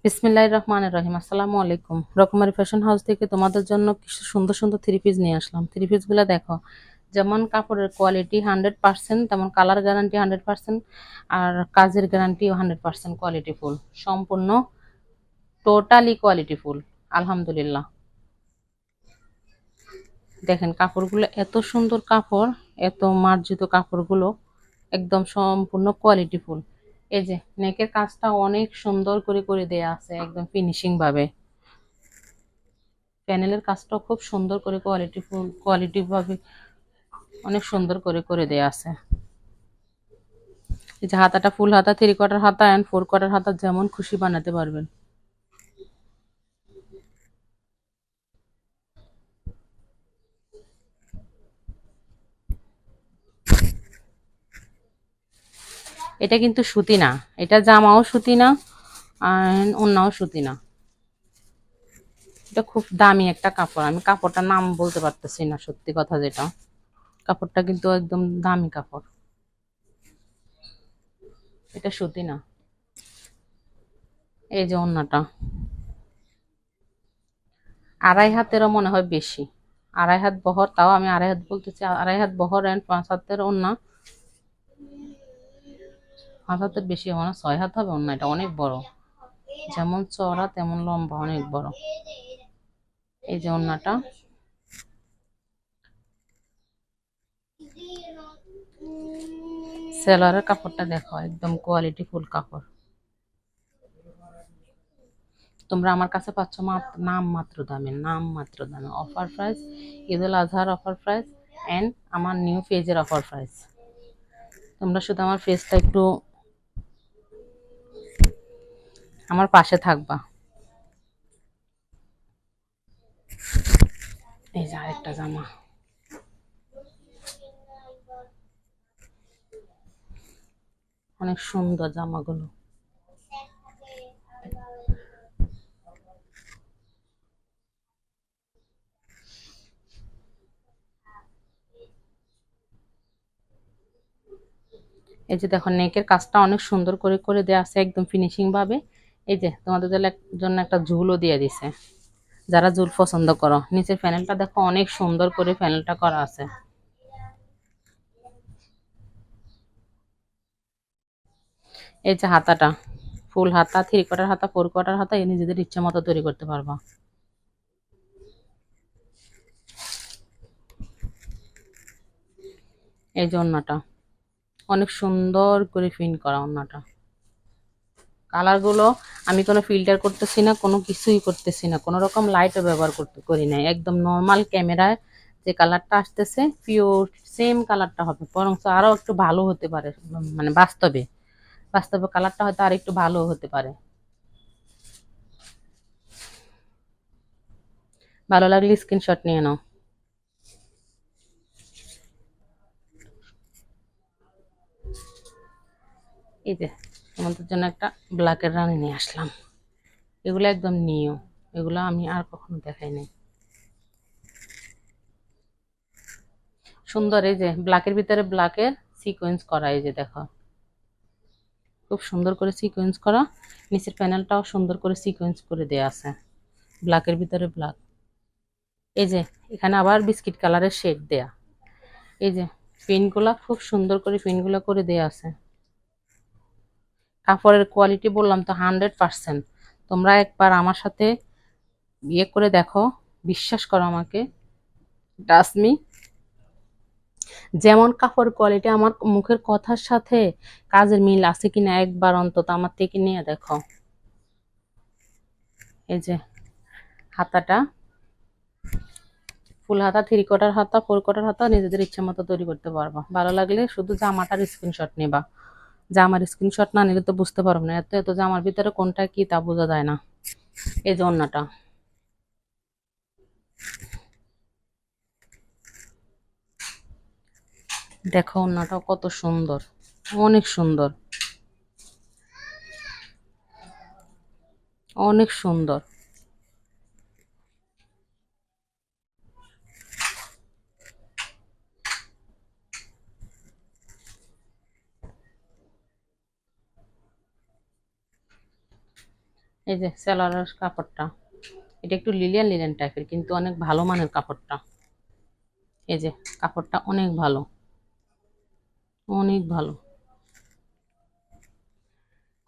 বিসমিল্লাহির রহমানির রহিম। আসসালামু আলাইকুম। রকমারি ফ্যাশন হাউস থেকে তোমাদের জন্য কিছু সুন্দর সুন্দর থ্রি পিস নিয়ে আসলাম। থ্রি পিস গুলো দেখো, যেমন কাপড়ের কোয়ালিটি 100%, তেমন কালার গ্যারান্টি 100%, আর কাজের গ্যারান্টিও 100% কোয়ালিটি ফুল। সম্পূর্ণ টোটালি কোয়ালিটি ফুল। আলহামদুলিল্লাহ। দেখেন কাপড়গুলো এত সুন্দর কাপড়, এত মার্জিত কাপড়গুলো, একদম সম্পূর্ণ কোয়ালিটি ফুল। এই যে নেকের কাজটা অনেক সুন্দর করে করে দেয়া আছে, একদম ফিনিশিং ভাবে। প্যানেলের কাজটাও খুব সুন্দর করে কোয়ালিটি ভাবে অনেক সুন্দর করে করে দেয়া আছে। এই যে হাতাটা ফুল হাতা, 3/4 হাতা এন্ড 4/4 হাতা, যেমন খুশি বানাতে পারবেন। এটা কিন্তু সুতি না, এটা জামাও সুতি না আর ওন্নাও সুতি না। এটা খুব দামি একটা কাপড়, আমি কাপড়টার নাম বলতে পারতেছি না, সত্যি কথা যেটা। কাপড়টা কিন্তু একদম দামি কাপড়, এটা সুতি না। এই যে ওন্নাটা 2.5 হাতেরও মনে হয় বেশি, 2.5 হাত বহর, তাও আমি 2.5 হাত বলতেছি, 2.5 হাত বহর এন্ড 5 হাতের ওন্না। 5 হাতের বেশি হবে না, 6 হাত হবে ওন্না। এটা অনেক বড়, যেমন চওড়া তেমন লম্বা, অনেক বড়। এই যে ওন্নাটা, সেলারের কাপড়টা দেখো, একদম কোয়ালিটি ফুল কাপড়। তোমরা আমার কাছে পাচ্ছ নাম মাত্র দামে, নাম মাত্র দামে, অফার প্রাইস, ঈদ উল আজহার অফার প্রাইস এন্ড আমার নিউ পেজের অফার প্রাইস। তোমরা শুধু আমার পেজটা একটু আমার পাশে থাকবা। এই যে আরেকটা জামা, অনেক সুন্দর জামাগুলো। এই যে দেখো নেকের কাজটা অনেক সুন্দর করে করে দেওয়া আছে, একদম ফিনিশিং ভাবে। এই যে তোমাদের জন্য একটা ঝুলও দিয়ে দিছে, যারা ঝুল পছন্দ করো। নিচের প্যানেলটা দেখো, অনেক সুন্দর করে প্যানেলটা করা আছে। এই যে হাতাটা ফুল হাতা, 3/4 হাতা, 4/4 হাতা, এই নিজেদের ইচ্ছা মতো তৈরি করতে পারবা। এই যে ওন্নাটা অনেক সুন্দর করে প্রিন্ট করা ওন্নাটা। কালার গুলো আমি কোনো ফিল্টার করতেছি না, কোনো কিছুই করতেছি না, কোনো রকম লাইটও ব্যবহার করি নাই। একদম নর্মাল ক্যামেরায় যে কালারটা আসতেছে পিওর সেম কালারটা হবে, বরং আরো একটু ভালো হতে পারে। মানে বাস্তবে বাস্তবে কালারটা হয়তো আর একটু ভালো হতে পারে। ভালো লাগলে স্ক্রিনশট নিয়ে নাও। এই যে তোমাদের জন্য একটা ব্ল্যাকের রানী নিয়ে আসলাম। এগুলো একদম নিউ, এগুলো আমি আর কখনো দেখাই নাই। সুন্দর, এই যে ব্ল্যাকের ভিতরে ব্ল্যাকের সিকোয়েন্স করা, এই যে দেখো খুব সুন্দর করে সিকোয়েন্স করা। নিচের প্যানেলটাও সুন্দর করে সিকোয়েন্স করে দেয়া আছে, ব্ল্যাকের ভিতরে ব্ল্যাক। এই যে এখানে আবার বিস্কিট কালারের শেড দেয়া। এই যে পিনগুলা খুব সুন্দর করে পিনগুলা করে দেয়া আছে। কাপড়ের কোয়ালিটি বললাম তো 100%। তোমরা একবার আমার সাথে বিয়ে করে দেখো, বিশ্বাস করো আমাকে, ট্রাস্ট মি। যেমন কাপড় কোয়ালিটি আমার মুখের কথার সাথে কাজের মিল আছে কিনা একবার অন্তত আমার থেকে নিয়ে দেখো। এই যে হাতাটা ফুল হাতা, 3/4 হাতা, 4/4 হাতা, নিজেদের ইচ্ছা মতো তৈরি করতে পারবা। ভালো লাগলে শুধু জামাটার স্ক্রিনশট নিবা। জামার স্ক্রিনশট না নিলে তো বুঝতে পারবো না, এত এত জামার ভিতরে কোনটা কি তা বোঝা যায় না। এই যে ওন্নাটা দেখো, ওন্নাটাও কত সুন্দর, অনেক সুন্দর, অনেক সুন্দর। এই যে সেলারের কাপড়টা, এটা একটু লিলিয়ান লিলিয়ান টাইপের, কিন্তু অনেক ভালো মানের কাপড়টা। এই যে কাপড়টা অনেক ভালো, অনেক ভালো,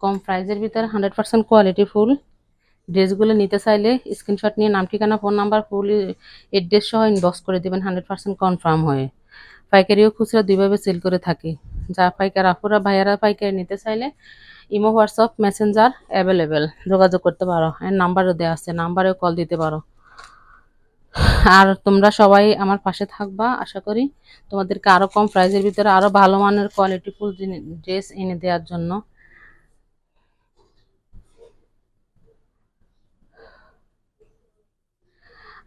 কম প্রাইসের ভিতরে 100% কোয়ালিটি ফুল। ড্রেসগুলো নিতে চাইলে স্ক্রিনশট নিয়ে নাম, ঠিকানা, ফোন নাম্বার, ফুল এড্রেস সহ ইনবক্স করে দেবেন, 100% কনফার্ম হয়ে। পাইকারিও খুচরা দুইভাবে সেল করে থাকি। যা পাইকার আপুরা ভাইয়ারা পাইকারি নিতে চাইলে ইমো, হোয়াটসঅ্যাপ, মেসেঞ্জার অ্যাভেলেবেল, যোগাযোগ করতে পারো। এর নাম্বারও দেওয়া আছে, নাম্বারেও কল দিতে পারো। আর তোমরা সবাই আমার পাশে থাকবা, আশা করি তোমাদেরকে আরো কম প্রাইসের ভিতরে আরো ভালো মানের কোয়ালিটি ফুল ড্রেস এনে দেওয়ার জন্য।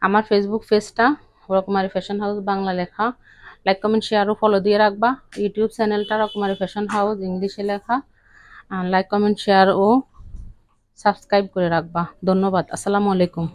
আমার ফেসবুক পেজটা রকমারি ফ্যাশন হাউস বাংলা লেখা, লাইক কমেন্ট শেয়ার ও ফলো দিয়ে রাখবা। ইউটিউব চ্যানেলটা রকমারি ফ্যাশন হাউস ইংলিশে লেখা, লাইক কমেন্ট শেয়ার ও সাবস্ক্রাইব করে রাখবা। ধন্যবাদ। আসসালামু আলাইকুম।